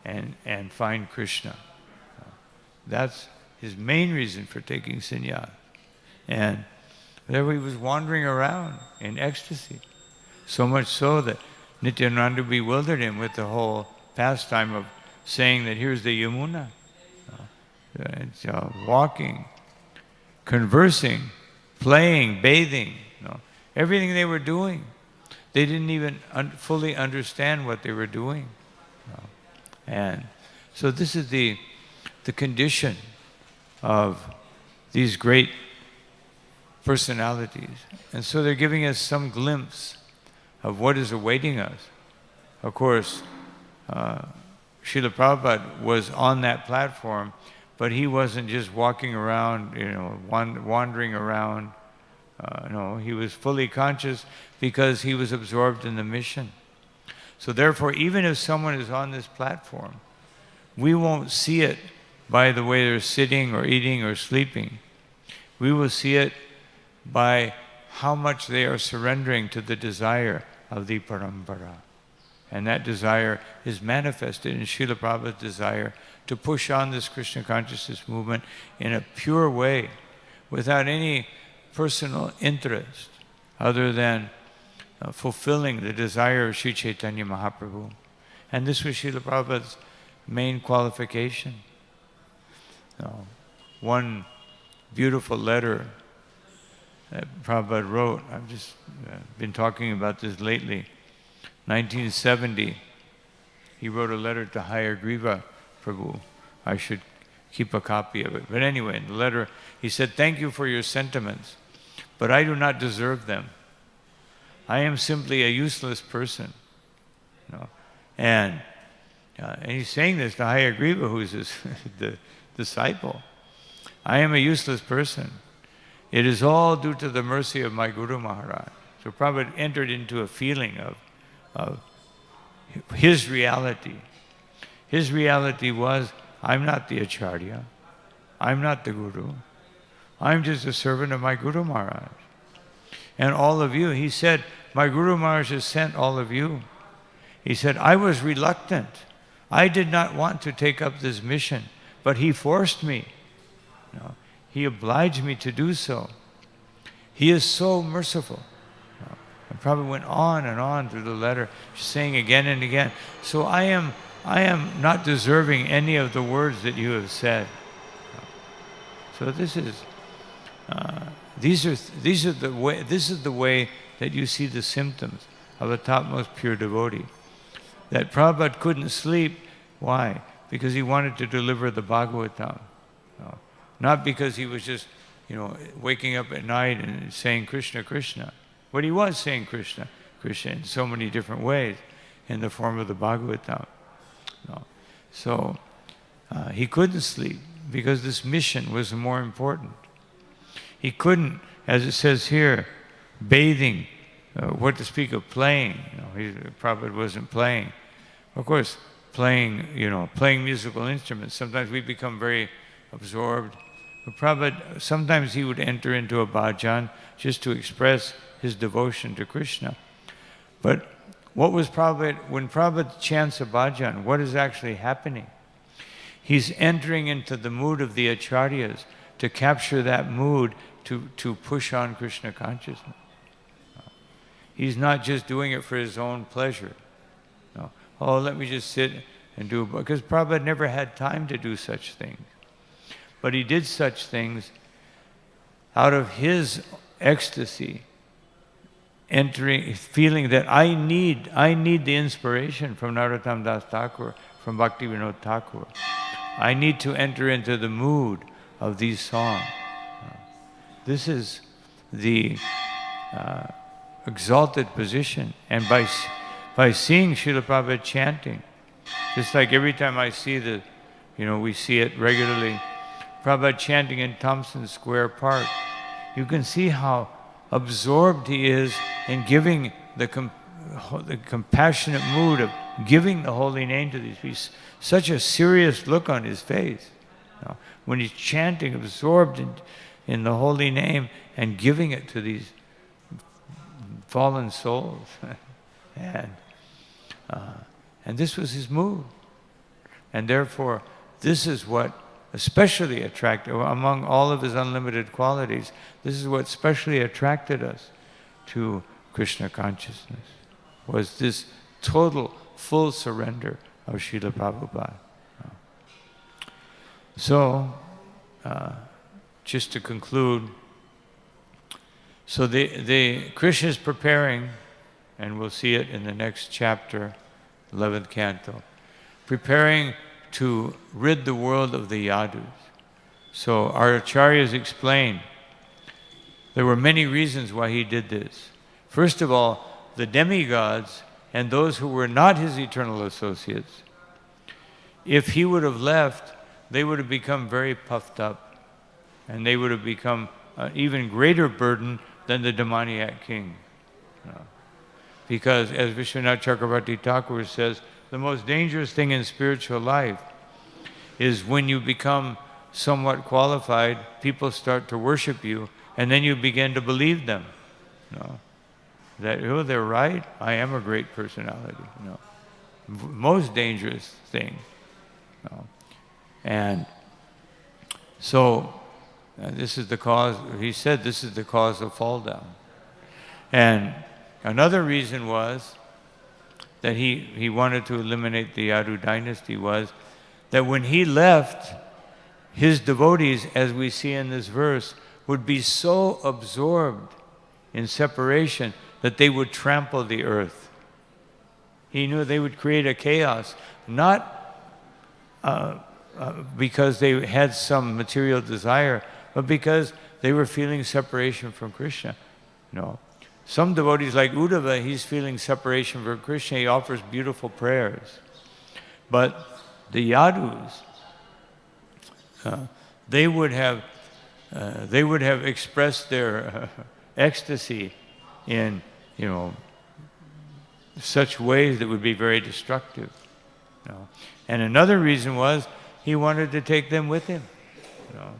and find Krishna. That's his main reason for taking sannyas. And there he was wandering around in ecstasy. So much so that Nityananda bewildered him with the whole pastime of saying that here's the Yamuna. It's walking, conversing, playing, bathing, everything they were doing. They didn't even fully understand what they were doing. And so this is the condition of these great personalities. And so they're giving us some glimpse of what is awaiting us. Of course, Srila Prabhupada was on that platform, but he wasn't just walking around, wandering around. No, he was fully conscious because he was absorbed in the mission. So therefore, even if someone is on this platform, we won't see it by the way they're sitting or eating or sleeping. We will see it by how much they are surrendering to the desire of the parampara. And that desire is manifested in Srila Prabhupada's desire to push on this Krishna consciousness movement in a pure way, without any personal interest, other than fulfilling the desire of Sri Chaitanya Mahaprabhu. And this was Srila Prabhupada's main qualification. One beautiful letter that Prabhupada wrote, I've just been talking about this lately. 1970, he wrote a letter to Hayagriva Prabhu. I should keep a copy of it. But anyway, in the letter, he said, "Thank you for your sentiments, but I do not deserve them. I am simply a useless person." And he's saying this to Hayagriva, who's his the disciple. "I am a useless person. It is all due to the mercy of my Guru Maharaj." So Prabhupada entered into a feeling of his reality. His reality was, I'm not the Acharya. I'm not the Guru. I'm just a servant of my Guru Maharaj. And all of you, he said, my Guru Maharaj has sent all of you. He said, I was reluctant. I did not want to take up this mission, but he forced me. He obliged me to do so. He is so merciful. And Prabhupada went on and on through the letter, saying again and again, so I am not deserving any of the words that you have said. So this is the way that you see the symptoms of a topmost pure devotee. That Prabhupada couldn't sleep. Why? Because he wanted to deliver the Bhagavatam. Not because he was just, waking up at night and saying Krishna, Krishna. But he was saying Krishna, Krishna in so many different ways in the form of the Bhagavatam. So he couldn't sleep because this mission was more important. He couldn't, as it says here, bathing, what to speak of playing. Prabhupada wasn't playing. Of course, playing musical instruments, sometimes we become very absorbed. But Prabhupada, sometimes he would enter into a bhajan just to express his devotion to Krishna. But what was Prabhupada, when Prabhupada chants a bhajan, what is actually happening? He's entering into the mood of the acharyas to capture that mood to push on Krishna consciousness. He's not just doing it for his own pleasure. Oh, let me just sit and do it. Because Prabhupada never had time to do such things. But he did such things out of his ecstasy, feeling that I need the inspiration from Narottam Das Thakur, from Bhaktivinoda Thakur. I need to enter into the mood of these songs. This is the exalted position. And by seeing Srila Prabhupada chanting, just like every time I see we see it regularly, Prabhupada chanting in Thompson Square Park, you can see how absorbed he is in giving the compassionate mood of giving the holy name to these people. Such a serious look on his face. When he's chanting, absorbed in the holy name and giving it to these fallen souls. And this was his mood. And therefore, this is what especially attracted, among all of his unlimited qualities, this is what especially attracted us to Krishna consciousness, was this total, full surrender of Srila Prabhupada. So, just to conclude, so Krishna is preparing, and we'll see it in the next chapter, 11th canto, preparing to rid the world of the yadus. So our acharyas explain there were many reasons why he did this. First of all, the demigods and those who were not his eternal associates, if he would have left, they would have become very puffed up, and they would have become an even greater burden than the demoniac king. Because as Vishwanath Chakravarti Thakur says, the most dangerous thing in spiritual life is when you become somewhat qualified, people start to worship you, And then you begin to believe them, you know, that, oh, they're right, I am a great personality, you know. Most dangerous thing. You know. And so, this is the cause, he said this is the cause of fall down. And another reason was that he wanted to eliminate the Yadu dynasty was that when he left, his devotees, as we see in this verse, would be so absorbed in separation that they would trample the earth. He knew they would create a chaos, not because they had some material desire, but because they were feeling separation from Krishna. You know, some devotees like Uddhava, he's feeling separation from Krishna. He offers beautiful prayers, but the Yadus, they would have expressed their ecstasy in, you know, such ways that would be very destructive. You know. And another reason was he wanted to take them with him. You know.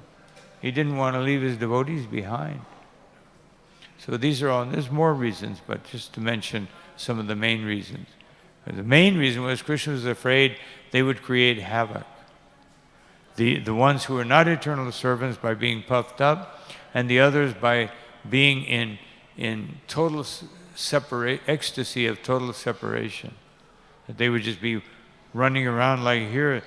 He didn't want to leave his devotees behind. So these are all, there's more reasons, but just to mention some of the main reasons. The main reason was Krishna was afraid they would create havoc. The ones who are not eternal servants by being puffed up, and the others by being in total ecstasy of total separation. That they would just be running around like here,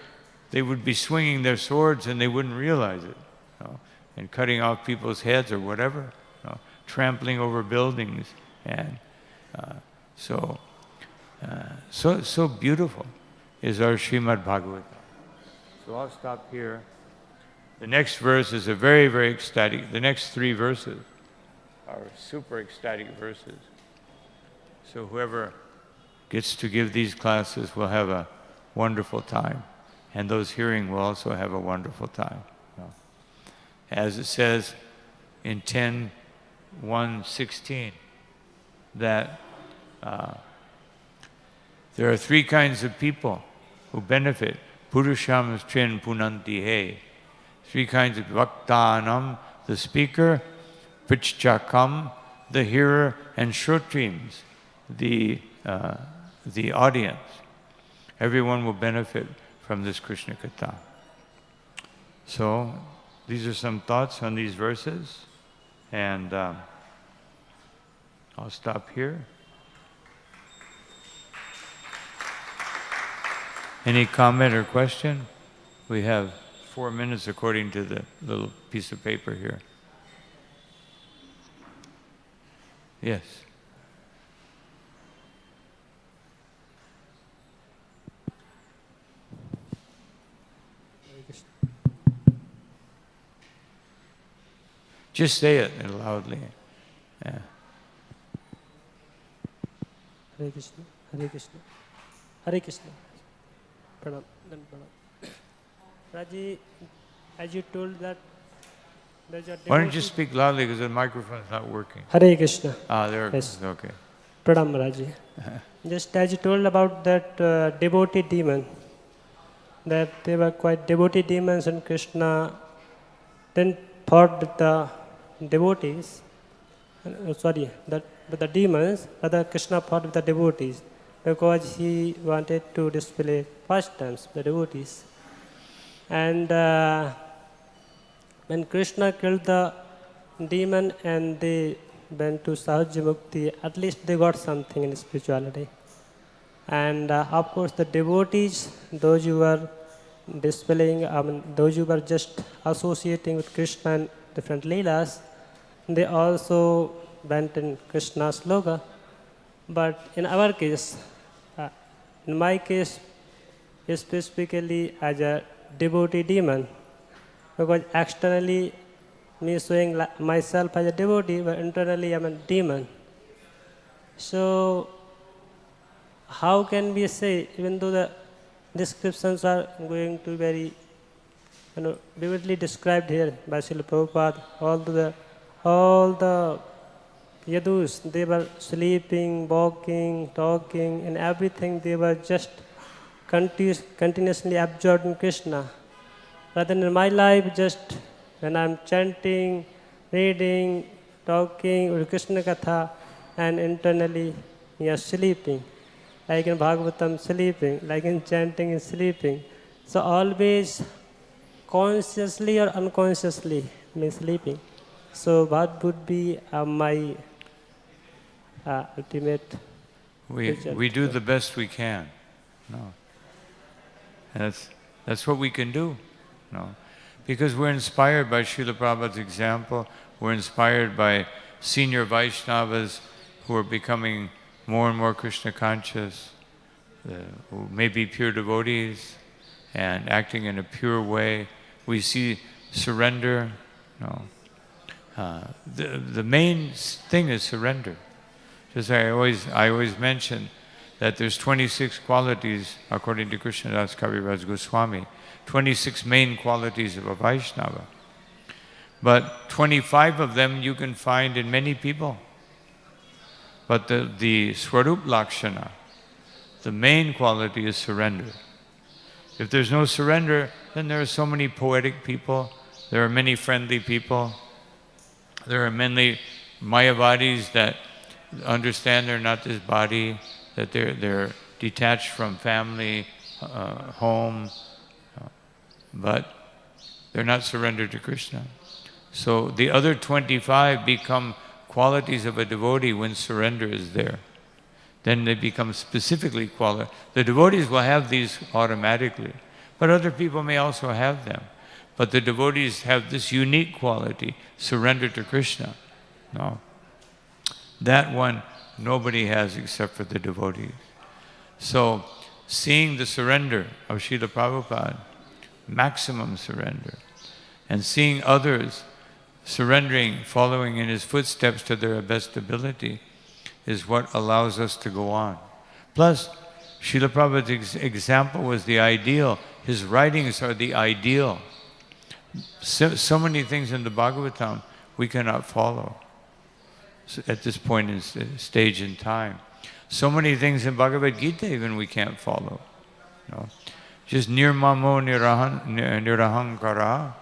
they would be swinging their swords and they wouldn't realize it, you know, and cutting off people's heads or whatever, you know, trampling over buildings, and so beautiful is our Srimad Bhagavatam. So I'll stop here. The next verse is a very, very ecstatic. The next 3 verses are super ecstatic verses. So whoever gets to give these classes will have a wonderful time. And those hearing will also have a wonderful time. You know. As it says in 10:1:16, that there are 3 kinds of people who benefit. Purusham Strin Punanti He. 3 kinds of Bhaktanam, the speaker, Prichchakam, the hearer, and Shrotrims, the audience. Everyone will benefit from this Krishna Katha. So, these are some thoughts on these verses, and I'll stop here. Any comment or question? We have 4 minutes according to the little piece of paper here. Yes. Just say it loudly. Yeah. Hare Krishna, Hare Krishna, Hare Krishna. Pranam, then pranam. Raji, as you told that there's a devotee. Why don't you speak loudly because the microphone is not working? Hare Krishna. There it Yes. is. Okay. Pranam, Raji. Just as you told about that devotee demon, that they were quite devotee demons, and Krishna then fought with the devotees. With the demons, rather Krishna fought with the devotees because he wanted to display pastimes, the devotees. And when Krishna killed the demon and they went to Sahajya Mukti, at least they got something in spirituality. And of course the devotees, those who were displaying, those who were just associating with Krishna and different leelas, they also went in Krishna's loga. But in our case, in my case, specifically as a devotee demon, because externally me showing myself as a devotee, but internally I'm a demon. So how can we say, even though the descriptions are going to very vividly described here by Srila Prabhupada, all the Yadus, they were sleeping, walking, talking, and everything, they were just continuously absorbed in Krishna. Rather than in my life, just when I'm chanting, reading, talking, or Krishna Katha, and internally you are sleeping. Like in Bhagavatam, sleeping, like in chanting, is sleeping. So always consciously or unconsciously means sleeping. So what would be my ultimate result? We do the best we can. No. That's what we can do. No. Because we're inspired by Srila Prabhupada's example, we're inspired by senior Vaishnavas who are becoming more and more Krishna conscious, who may be pure devotees and acting in a pure way. We see surrender. No. The main thing is surrender. Just I always mention that there's 26 qualities, according to Krishnadas Kaviraj Goswami, 26 main qualities of a Vaishnava. But 25 of them you can find in many people. But the Swarup Lakshana, the main quality is surrender. If there's no surrender, then there are so many poetic people, there are many friendly people, there are many Mayavadis that understand they're not this body, that they're detached from family, home, but they're not surrendered to Krishna. So the other 25 become qualities of a devotee when surrender is there. Then they become specifically qualities. The devotees will have these automatically, but other people may also have them. But the devotees have this unique quality, surrender to Krishna. No. That one nobody has except for the devotees. So seeing the surrender of Srila Prabhupada, maximum surrender, and seeing others surrendering, following in his footsteps to their best ability, is what allows us to go on. Plus, Srila Prabhupada's example was the ideal. His writings are the ideal. So many things in the Bhagavatam we cannot follow at this point in stage in time. So many things in Bhagavad-gita even we can't follow. No? Just nirmamo nirahankara,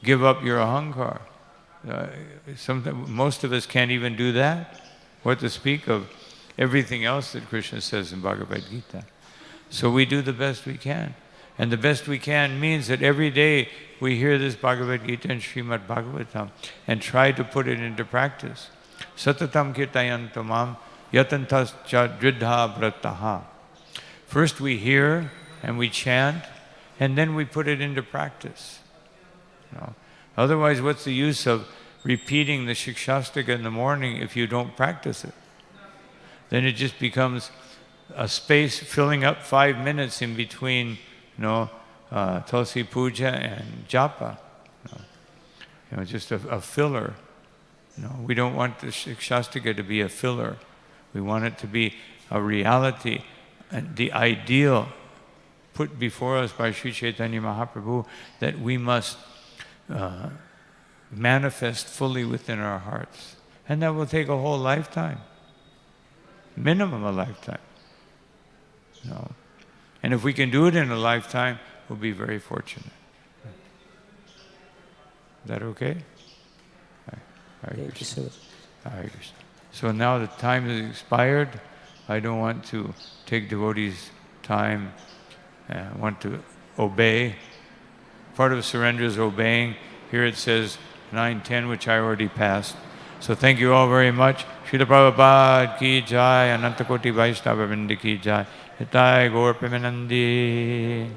give up your ahankar. Most of us can't even do that. What to speak of everything else that Krishna says in Bhagavad-gita. So we do the best we can. And the best we can means that every day we hear this Bhagavad-gita and Srimad Bhagavatam and try to put it into practice. Satatam kirtayantamam yatantas cha dridha vrataha. First we hear and we chant, and then we put it into practice. No? Otherwise, what's the use of repeating the Shikshastika in the morning if you don't practice it? Then it just becomes a space filling up 5 minutes in between, Tulsi-Puja and Japa. Just a filler. We don't want the Shikshastika to be a filler. We want it to be a reality, and the ideal put before us by Sri Chaitanya Mahaprabhu that we must manifest fully within our hearts. And that will take a whole lifetime. Minimum a lifetime. And if we can do it in a lifetime, we'll be very fortunate. Is that okay? Thank you so much. Hare Krishna. So now the time has expired. I don't want to take devotees' time. I want to obey. Part of surrender is obeying. Here it says 9:10, which I already passed. So thank you all very much. Srila Prabhupada ki jai, Anantakoti Vaishnava Vrinda ki jai, Hitai Gaur Premanandi.